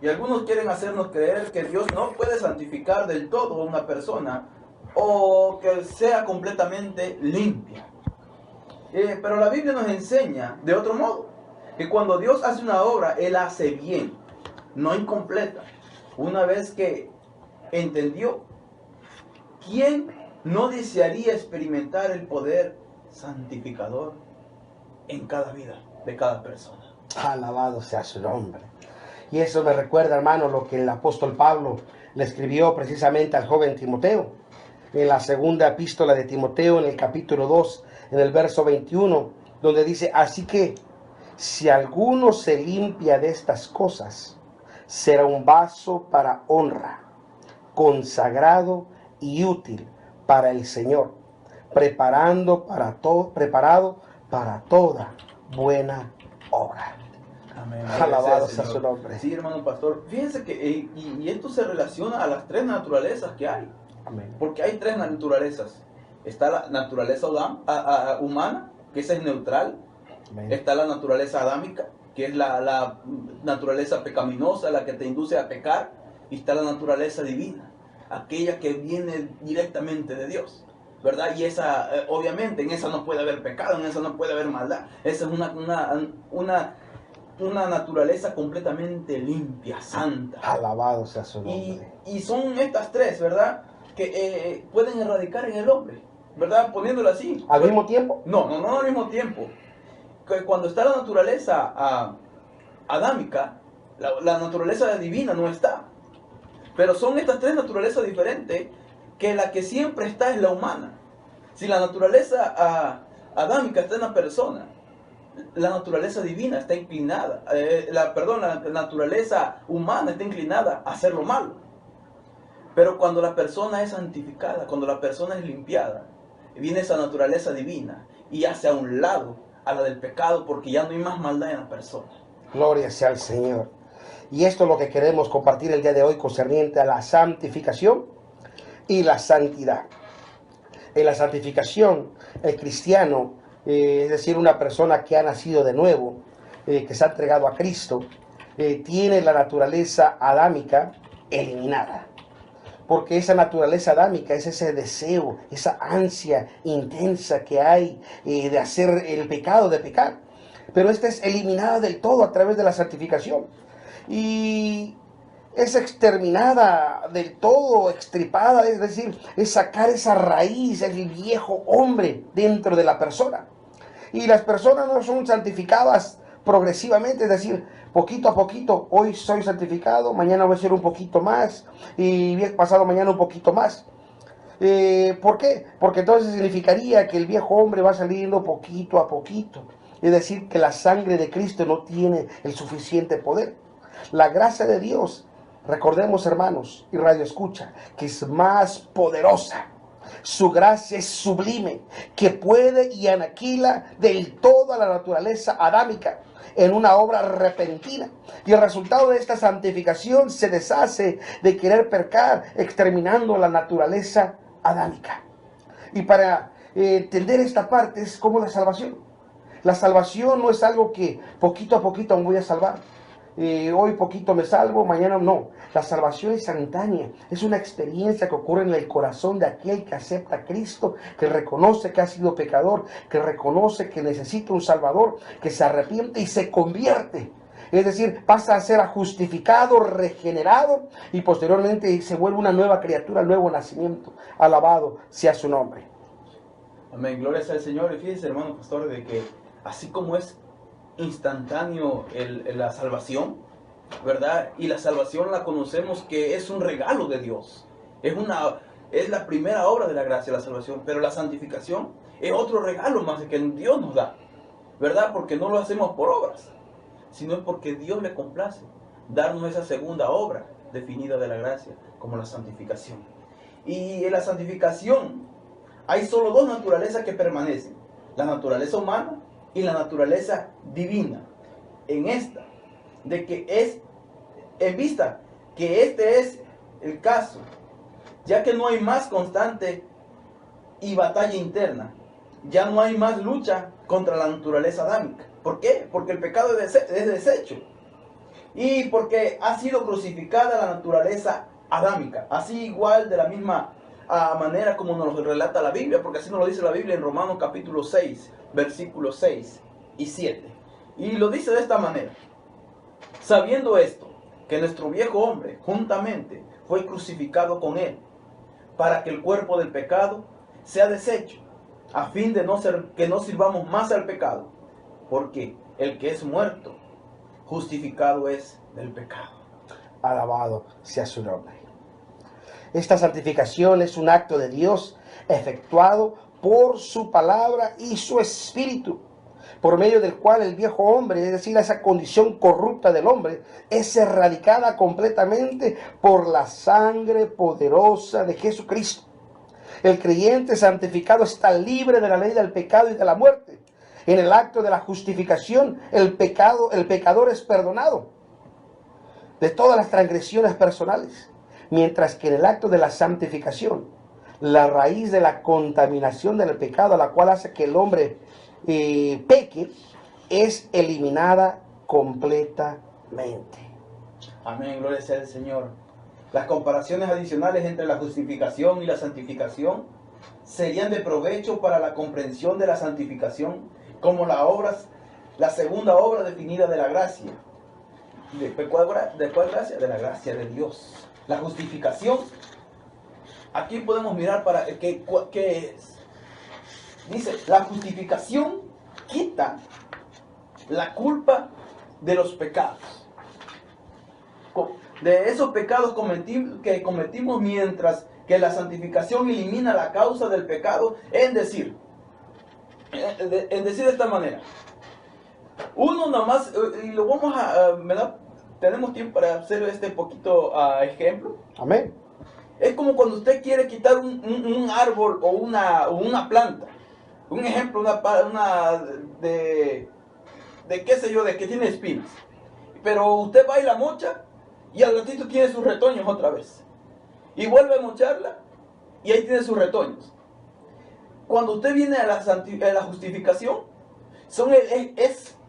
Y algunos quieren hacernos creer que Dios no puede santificar del todo a una persona o que sea completamente limpia. Pero la Biblia nos enseña de otro modo, que cuando Dios hace una obra, Él hace bien, no incompleta. Una vez que entendió, ¿quién no desearía experimentar el poder santificador en cada vida de cada persona? Alabado sea su nombre. Y eso me recuerda, hermano, lo que el apóstol Pablo le escribió precisamente al joven Timoteo. En la segunda epístola de Timoteo, en el capítulo 2, en el verso 21, donde dice: así que, si alguno se limpia de estas cosas, será un vaso para honra, consagrado y útil para el Señor, preparado para toda buena obra. Amén. Alabado sea su nombre. Sí, hermano pastor. Fíjense que y esto se relaciona a las tres naturalezas que hay. Amén. Porque hay tres naturalezas. Está la naturaleza humana, que esa es neutral. Amén. Está la naturaleza adámica, que es la naturaleza pecaminosa, la que te induce a pecar. Y está la naturaleza divina, aquella que viene directamente de Dios, ¿verdad? Y esa, obviamente, en esa no puede haber pecado, en esa no puede haber maldad. Esa es una naturaleza completamente limpia, santa. Alabado sea su nombre. Y son estas tres, ¿verdad? Que pueden erradicar en el hombre, ¿verdad? Poniéndolo así. ¿Al mismo tiempo? No al mismo tiempo. Que cuando está la naturaleza adámica, la naturaleza divina no está. Pero son estas tres naturalezas diferentes, que la que siempre está es la humana. Si la naturaleza adámica está en la persona, la naturaleza divina está inclinada, la naturaleza humana está inclinada a hacer lo malo. Pero cuando la persona es santificada, cuando la persona es limpiada, viene esa naturaleza divina y hace a un lado a la del pecado, porque ya no hay más maldad en la persona. Gloria sea al Señor. Y esto es lo que queremos compartir el día de hoy concerniente a la santificación y la santidad. En la santificación, el cristiano, es decir, una persona que ha nacido de nuevo, que se ha entregado a Cristo, tiene la naturaleza adámica eliminada. Porque esa naturaleza adámica es ese deseo, esa ansia intensa que hay de hacer el pecado, de pecar. Pero esta es eliminada del todo a través de la santificación. Y es exterminada del todo, extirpada, es decir, es sacar esa raíz, el viejo hombre dentro de la persona. Y las personas no son santificadas progresivamente, es decir, poquito a poquito. Hoy soy santificado, mañana voy a ser un poquito más, y pasado mañana un poquito más. ¿Por qué? Porque entonces significaría que el viejo hombre va saliendo poquito a poquito. Es decir, que la sangre de Cristo no tiene el suficiente poder. La gracia de Dios, recordemos, hermanos y radio escucha, que es más poderosa. Su gracia es sublime, que puede y aniquila del todo a la naturaleza adámica en una obra repentina. Y el resultado de esta santificación se deshace de querer pecar, exterminando la naturaleza adámica. Y para entender esta parte es como la salvación. La salvación no es algo que poquito a poquito me voy a salvar. Hoy poquito me salvo, mañana no. La salvación es instantánea, es una experiencia que ocurre en el corazón de aquel que acepta a Cristo, que reconoce que ha sido pecador, que reconoce que necesita un Salvador, que se arrepiente y se convierte. Es decir, pasa a ser justificado, regenerado y posteriormente se vuelve una nueva criatura, nuevo nacimiento. Alabado sea su nombre. Amén, gloria sea al Señor. Y fíjense, hermano pastor, de que así como es instantáneo la salvación, ¿verdad? Y la salvación la conocemos que es un regalo de Dios. Es la primera obra de la gracia, la salvación. Pero la santificación es otro regalo más que Dios nos da, ¿verdad? Porque no lo hacemos por obras, sino es porque Dios le complace darnos esa segunda obra definida de la gracia, como la santificación. Y en la santificación hay solo dos naturalezas que permanecen: la naturaleza humana y la naturaleza divina. En esta, de que es, en vista que este es el caso, ya que no hay más constante y batalla interna, ya no hay más lucha contra la naturaleza adámica. ¿Por qué? Porque el pecado es deshecho. Y porque ha sido crucificada la naturaleza adámica, así igual de la misma manera como nos lo relata la Biblia, porque así nos lo dice la Biblia en Romanos capítulo 6, versículos 6 y 7. Y lo dice de esta manera: sabiendo esto, que nuestro viejo hombre juntamente fue crucificado con él, para que el cuerpo del pecado sea deshecho, a fin de que no sirvamos más al pecado, porque el que es muerto, justificado es del pecado. Alabado sea su nombre. Esta santificación es un acto de Dios efectuado por su palabra y su espíritu, por medio del cual el viejo hombre, es decir, esa condición corrupta del hombre, es erradicada completamente por la sangre poderosa de Jesucristo. El creyente santificado está libre de la ley del pecado y de la muerte. En el acto de la justificación, el pecador es perdonado de todas las transgresiones personales, mientras que en el acto de la santificación, la raíz de la contaminación del pecado, a la cual hace que el hombre peque, es eliminada completamente. Amén, gloria sea al Señor. Las comparaciones adicionales entre la justificación y la santificación serían de provecho para la comprensión de la santificación como la segunda obra definida de la gracia. ¿De cuál gracia? De la gracia de Dios. La justificación, aquí podemos mirar para qué es. Dice, la justificación quita la culpa de los pecados. De esos pecados que cometimos, mientras que la santificación elimina la causa del pecado, en decir de esta manera. Uno nomás, y lo vamos tenemos tiempo para hacer este poquito ejemplo. Amén. Es como cuando usted quiere quitar un árbol o una planta. Un ejemplo, de qué sé yo, de que tiene espinas. Pero usted va y la mocha y al ratito tiene sus retoños otra vez. Y vuelve a mocharla y ahí tiene sus retoños. Cuando usted viene a la justificación,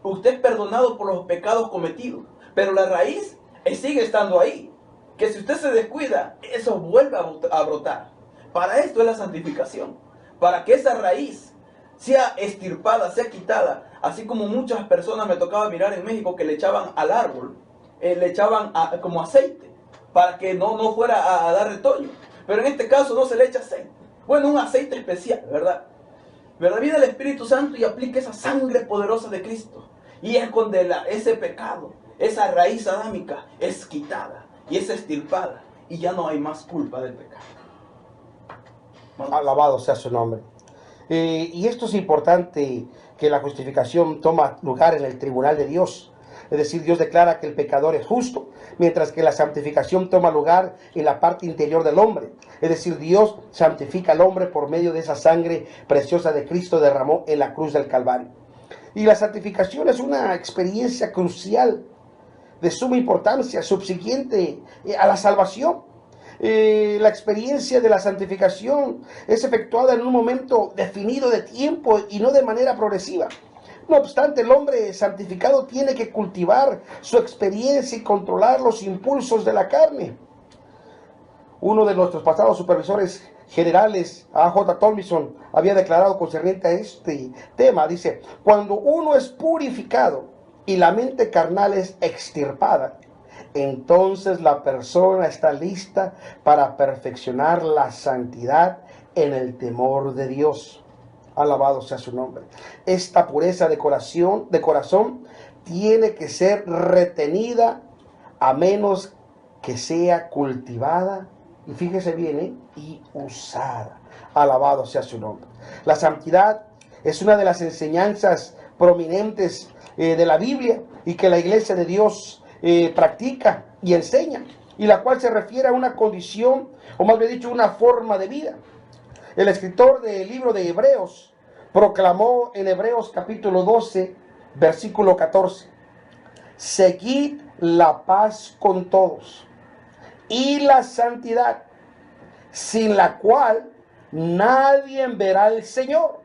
usted es perdonado por los pecados cometidos, pero la raíz sigue estando ahí. Que si usted se descuida, eso vuelve a brotar. Para esto es la santificación, para que esa raíz sea extirpada, sea quitada. Así como muchas personas me tocaba mirar en México que le echaban al árbol, le echaban como aceite, para que no fuera a dar retoño. Pero en este caso no se le echa aceite. Bueno, un aceite especial, ¿verdad? Viene el Espíritu Santo y aplica esa sangre poderosa de Cristo. Y es cuando ese pecado, esa raíz adámica es quitada y es extirpada. Y ya no hay más culpa del pecado. Alabado sea su nombre. Y esto es importante, que la justificación toma lugar en el tribunal de Dios. Es decir, Dios declara que el pecador es justo, mientras que la santificación toma lugar en la parte interior del hombre. Es decir, Dios santifica al hombre por medio de esa sangre preciosa de Cristo derramó en la cruz del Calvario. Y la santificación es una experiencia crucial, de suma importancia, subsiguiente a la salvación. La experiencia de la santificación es efectuada en un momento definido de tiempo y no de manera progresiva. No obstante, el hombre santificado tiene que cultivar su experiencia y controlar los impulsos de la carne. Uno de nuestros pasados supervisores generales, A.J. Tomlinson, había declarado concerniente a este tema, dice: cuando uno es purificado y la mente carnal es extirpada, entonces la persona está lista para perfeccionar la santidad en el temor de Dios. Alabado sea su nombre. Esta pureza de corazón tiene que ser retenida a menos que sea cultivada, y fíjese bien, y usada. Alabado sea su nombre. La santidad es una de las enseñanzas prominentes de la Biblia y que la iglesia de Dios practica y enseña, y la cual se refiere a una condición, o más bien dicho, una forma de vida. El escritor del libro de Hebreos proclamó en Hebreos capítulo 12, versículo 14: seguid la paz con todos y la santidad, sin la cual nadie verá al Señor.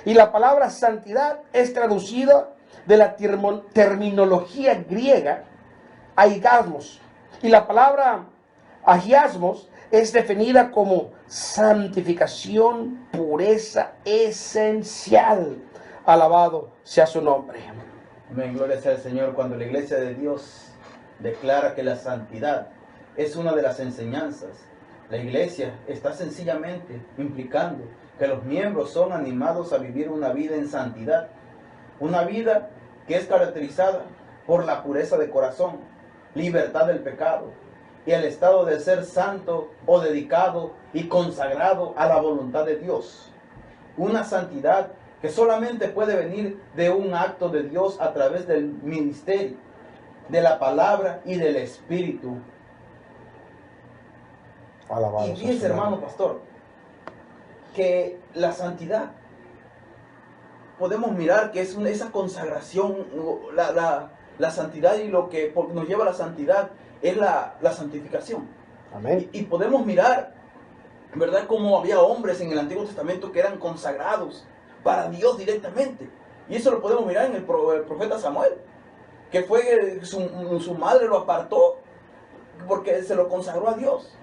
Y la palabra santidad es traducida de la terminología griega agiasmos. Y la palabra agiasmos es definida como santificación, pureza esencial. Alabado sea su nombre. Amén, gloria sea al Señor. Cuando la iglesia de Dios declara que la santidad es una de las enseñanzas, la iglesia está sencillamente implicando que los miembros son animados a vivir una vida en santidad, una vida que es caracterizada por la pureza de corazón, libertad del pecado y el estado de ser santo o dedicado y consagrado a la voluntad de Dios. Una santidad que solamente puede venir de un acto de Dios a través del ministerio, de la palabra y del Espíritu. Alabado Y sea fíjese, su hermano nombre. pastor, que la santidad, podemos mirar que es esa consagración, la santidad, y lo que nos lleva a la santidad es la santificación. Amén. Y podemos mirar, ¿verdad?, cómo había hombres en el Antiguo Testamento que eran consagrados para Dios directamente. Y eso lo podemos mirar en el profeta Samuel, que fue su madre lo apartó porque se lo consagró a Dios.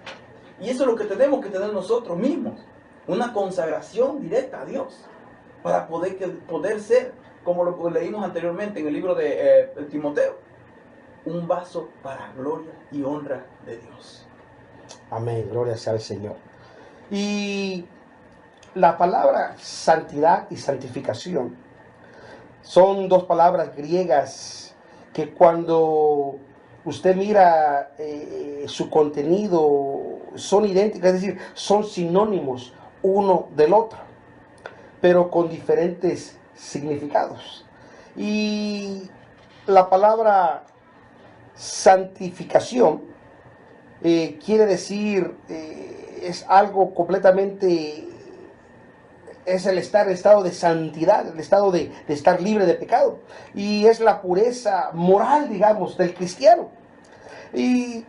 Y eso es lo que tenemos que tener nosotros mismos, una consagración directa a Dios, para poder ser, como lo leímos anteriormente en el libro de Timoteo, un vaso para gloria y honra de Dios. Amén, gloria sea al Señor. Y la palabra santidad y santificación son dos palabras griegas que cuando usted mira su contenido son idénticas, es decir, son sinónimos uno del otro, pero con diferentes significados. Y la palabra santificación quiere decir, es algo completamente, es el estado de santidad, el estado de estar libre de pecado. Y es la pureza moral, digamos, del cristiano. Y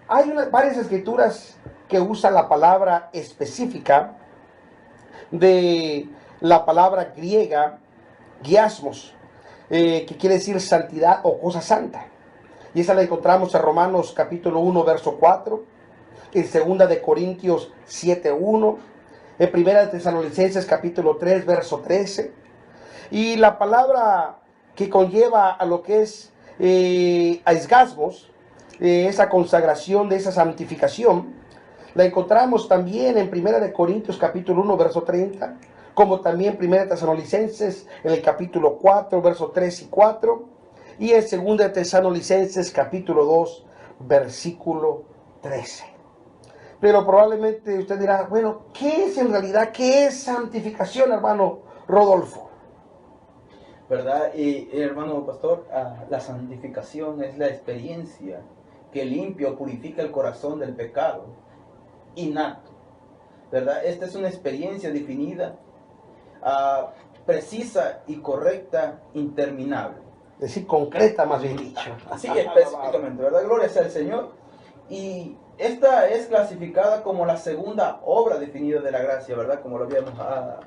hay varias escrituras que usan la palabra específica de la palabra griega, giasmos, que quiere decir santidad o cosa santa. Y esa la encontramos en Romanos capítulo 1, verso 4, en 2 de Corintios 7, 1, en 1 de Tesalonicenses capítulo 3, verso 13. Y la palabra que conlleva a lo que es aisgasmos, esa consagración de esa santificación, la encontramos también en 1 de Corintios capítulo 1, verso 30, como también 1 de Tesalonicenses en el capítulo 4, verso 3 y 4, y en 2 de Tesalonicenses capítulo 2, versículo 13. Pero probablemente usted dirá, bueno, ¿qué es en realidad? ¿Qué es santificación, hermano Rodolfo? ¿Verdad? Y hermano pastor, la santificación es la experiencia que limpia o purifica el corazón del pecado innato, ¿verdad? Esta es una experiencia definida, precisa y correcta, interminable. Es decir, concreta, más bien dicho. Así específicamente, ¿verdad? Gloria sea al Señor. Y esta es clasificada como la segunda obra definida de la gracia, ¿verdad? Como lo habíamos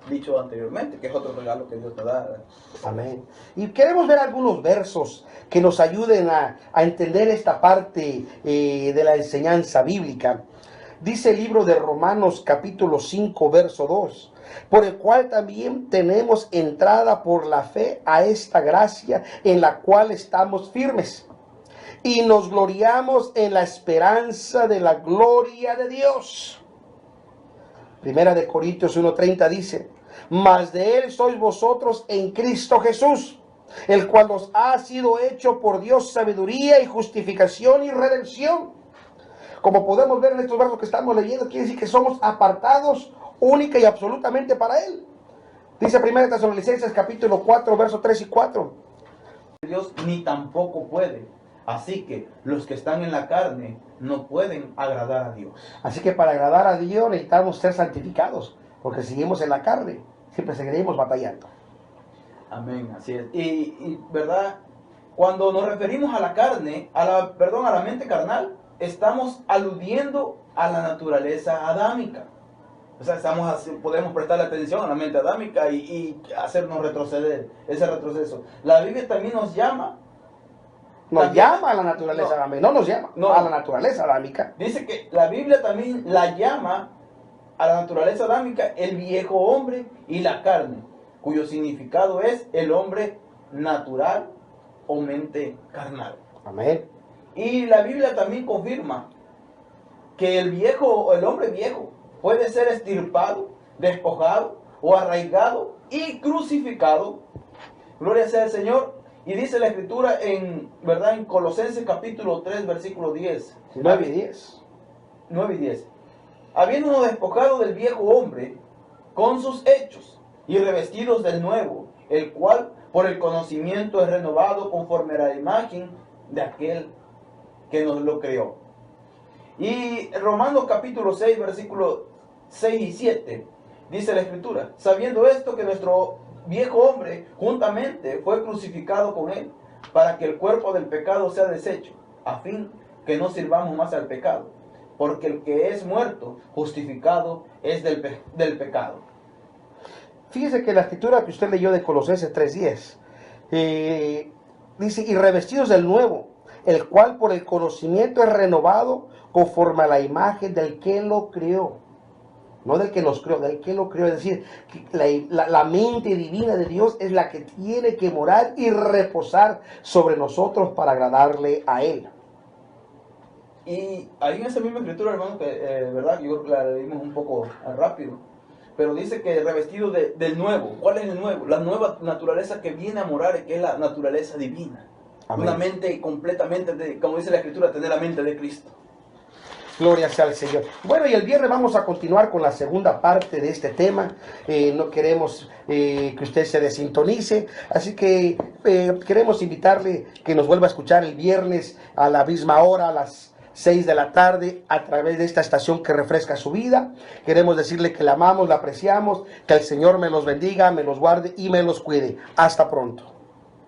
dicho anteriormente, que es otro regalo que Dios nos da. Amén. Y queremos ver algunos versos que nos ayuden a entender esta parte de la enseñanza bíblica. Dice el libro de Romanos capítulo 5, verso 2. Por el cual también tenemos entrada por la fe a esta gracia en la cual estamos firmes. Y nos gloriamos en la esperanza de la gloria de Dios. Primera de Corintios 1:30 dice, mas de él sois vosotros en Cristo Jesús, el cual nos ha sido hecho por Dios sabiduría y justificación y redención. Como podemos ver en estos versos que estamos leyendo, quiere decir que somos apartados única y absolutamente para él. Dice 1 Tesalonicenses capítulo 4, versos 3 y 4. Dios ni tampoco puede. Así que los que están en la carne no pueden agradar a Dios. Así que para agradar a Dios necesitamos ser santificados, porque si seguimos en la carne, siempre seguiremos batallando. Amén, así es. Y verdad, cuando nos referimos a la carne, a la mente carnal, estamos aludiendo a la naturaleza adámica. O sea, podemos prestarle atención a la mente adámica y hacernos retroceder, ese retroceso. La Biblia también nos llama Nos también, llama a la naturaleza adámica. No nos llama No. a la naturaleza adámica. dice que la Biblia también la llama a la naturaleza adámica el viejo hombre y la carne, cuyo significado es el hombre natural o mente carnal. Amén. Y la Biblia también confirma que el hombre viejo, puede ser extirpado, despojado o arraigado y crucificado. Gloria sea al Señor. Y dice la Escritura en Colosenses capítulo 3, versículo 10. 9 y 10. 9 y 10. Habiéndonos despojado del viejo hombre con sus hechos y revestidos del nuevo, el cual por el conocimiento es renovado conforme a la imagen de aquel que nos lo creó. Y Romanos capítulo 6, versículos 6 y 7, dice la Escritura: sabiendo esto, que nuestro viejo hombre juntamente fue crucificado con él, para que el cuerpo del pecado sea deshecho, a fin que no sirvamos más al pecado, porque el que es muerto, justificado es del pecado. Fíjese que la escritura que usted leyó de Colosenses 3:10 dice: y revestidos del nuevo, el cual por el conocimiento es renovado conforme a la imagen del que lo creó. No del que nos creó, del que lo creó. Es decir, que la mente divina de Dios es la que tiene que morar y reposar sobre nosotros para agradarle a Él. Y ahí en esa misma escritura, hermano, que verdad, yo creo que la leímos un poco rápido, pero dice que revestido del nuevo. ¿Cuál es el nuevo? La nueva naturaleza que viene a morar, que es la naturaleza divina. Amén. Una mente completamente, como dice la escritura, tener la mente de Cristo. Gloria sea al Señor. Bueno, y el viernes vamos a continuar con la segunda parte de este tema. No queremos que usted se desintonice, así que queremos invitarle que nos vuelva a escuchar el viernes a la misma hora, a las 6 de la tarde, a través de esta estación que refresca su vida. Queremos decirle que la amamos, la apreciamos, que el Señor me los bendiga, me los guarde y me los cuide. Hasta pronto.